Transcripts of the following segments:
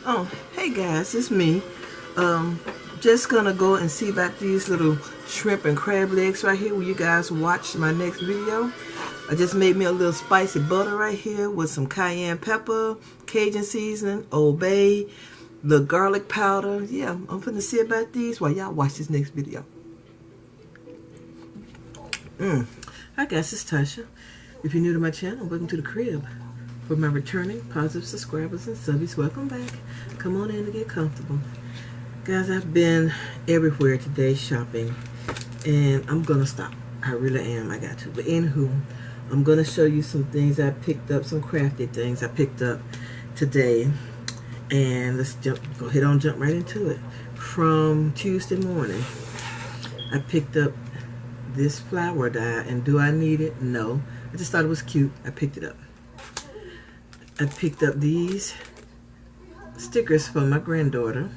Oh, hey guys, it's me. Just gonna go and see about these little shrimp and crab legs right here. Will you guys watch my next video? I just made me a little spicy butter right here with some cayenne pepper, Cajun seasoning, Old Bay, the garlic powder. Yeah, I'm gonna see about these while y'all watch this next video. Hi guys, it's Tasha. If you're new to my channel, welcome to the crib. For my returning positive subscribers and subbies, welcome back. Come on in and get comfortable. Guys, I've been everywhere today shopping, and I'm gonna stop. I really am. I got to. But anywho, I'm gonna show you some things I picked up, some crafty things I picked up today. And let's jump right into it. From Tuesday morning, I picked up this flower dye, and do I need it? No. I just thought it was cute. I picked it up. I picked up these stickers for my granddaughter.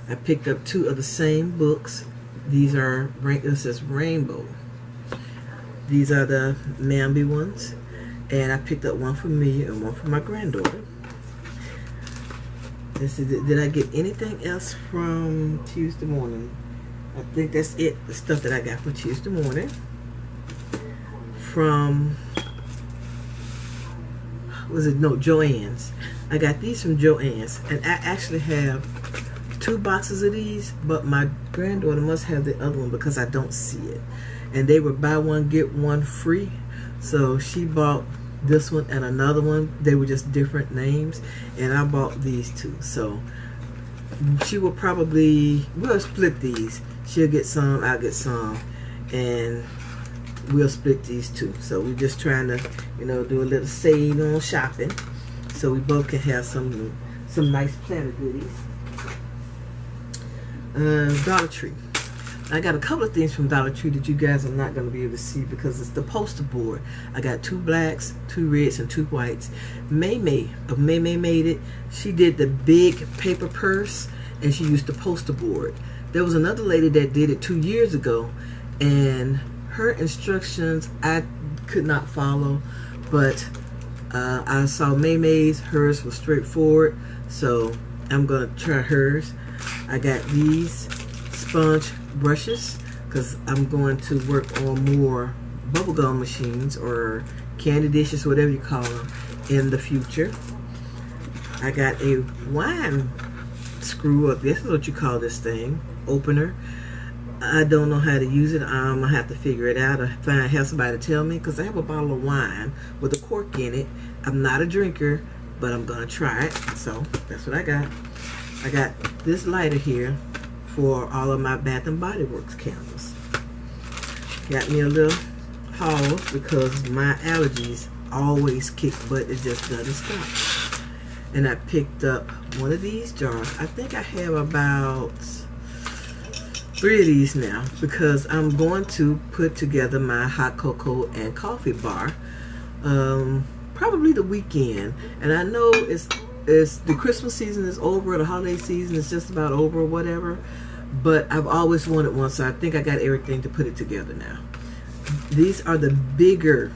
I picked up 2 of the same books. These are, it says Rainbow. These are the Mamby ones. And I picked up one for me and one for my granddaughter. This is it. Did I get anything else from Tuesday morning? I think that's it. The stuff that I got for Tuesday morning. From Joann's. I got these from Joann's, and I actually have 2 boxes of these, but my granddaughter must have the other one because I don't see it. And they were buy one get one free, so she bought this one and another one. They were just different names, and I bought these 2. So she will probably, we'll split these. She'll get some, I'll get some, and we'll split these 2. So we're just trying to, do a little save on shopping, so we both can have some nice platter goodies. Dollar Tree. I got a couple of things from Dollar Tree that you guys are not going to be able to see because it's the poster board. I got 2 blacks, 2 reds, and 2 whites. May of May made it. She did the big paper purse, and she used the poster board. There was another lady that did it 2 years ago, and her instructions I could not follow, but I saw May's. Hers was straightforward, so I'm gonna try hers. I got these sponge brushes because I'm going to work on more bubblegum machines or candy dishes, whatever you call them, in the future. I got a wine screw up. This is what you call this thing, opener. I don't know how to use it. I'm gonna have to figure it out or have somebody to tell me, because I have a bottle of wine with a cork in it. I'm not a drinker, but I'm gonna try it. So that's what I got. I got this lighter here for all of my Bath and Body Works candles. Got me a little haul because my allergies always kick butt. It just doesn't stop. And I picked up one of these jars. I think I have about 3 of these now because I'm going to put together my hot cocoa and coffee bar probably the weekend. And I know it's the Christmas season is over, the holiday season is just about over or whatever, but I've always wanted one, so I think I got everything to put it together now. These are the bigger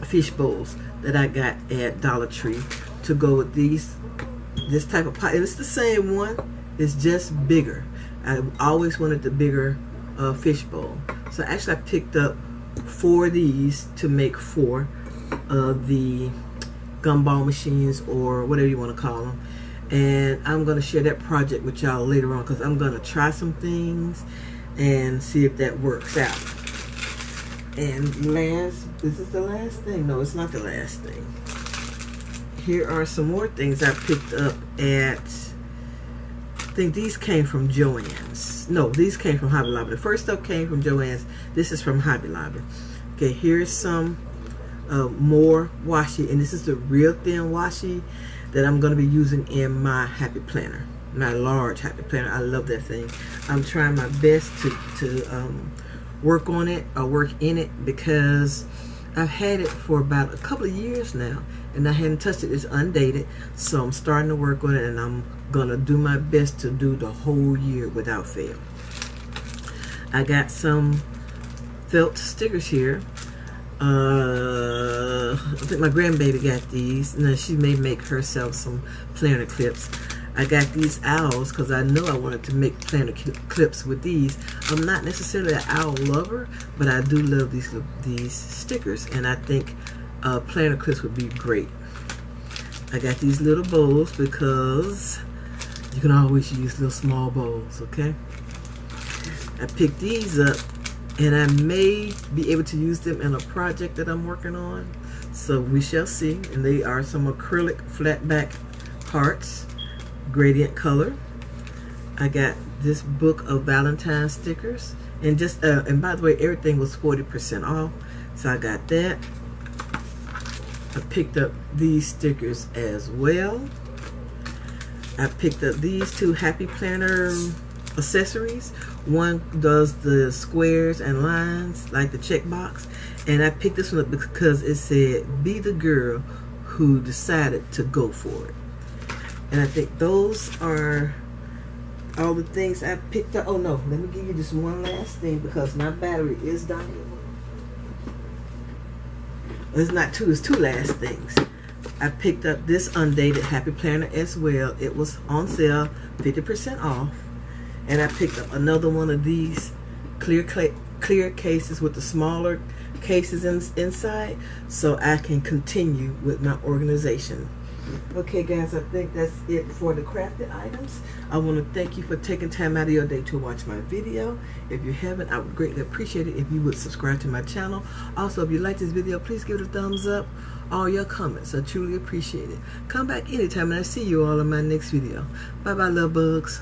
fish bowls that I got at Dollar Tree to go with this type of pot. And it's the same one, it's just bigger. I always wanted the bigger fish bowl. So actually I picked up 4 of these to make 4 of the gumball machines or whatever you want to call them. And I'm going to share that project with y'all later on because I'm going to try some things and see if that works out. And this is the last thing. No, it's not the last thing. Here are some more things I picked up at, I think these came from Joann's. No, these came from Hobby Lobby. The first stuff came from Joann's. This is from Hobby Lobby. Okay, here's some more washi, and this is the real thin washi that I'm going to be using in my happy planner, my large happy planner. I love that thing. I'm trying my best to work on it or work in it because I've had it for about a couple of years now and I hadn't touched it. It's undated, so I'm starting to work on it, and I'm gonna do my best to do the whole year without fail. I got some felt stickers here. I think my grandbaby got these. Now she may make herself some planner clips. I got these owls because I know I wanted to make planner clips with these. I'm not necessarily an owl lover, but I do love these stickers, and I think planner clips would be great. I got these little bowls because you can always use little small bowls, okay? I picked these up, and I may be able to use them in a project that I'm working on, so we shall see. And they are some acrylic flat back hearts, gradient color. I got this book of Valentine stickers, and just and by the way, everything was 40% off, so I got that. I picked up these stickers as well. I picked up these two Happy Planner accessories. One does the squares and lines like the checkbox, and I picked this one up because it said be the girl who decided to go for it. And I think those are all the things I picked up. Oh no, let me give you just one last thing because my battery is dying. It's not two, it's two last things. I picked up this undated Happy Planner as well. It was on sale, 50% off. And I picked up another one of these clear cases with the smaller cases inside, so I can continue with my organization. Okay guys, I think that's it for the crafted items. I want to thank you for taking time out of your day to watch my video. If you haven't, I would greatly appreciate it if you would subscribe to my channel. Also, if you like this video, please give it a thumbs up. All your comments, I truly appreciate it. Come back anytime, and I see you all in my next video. Bye bye, love bugs.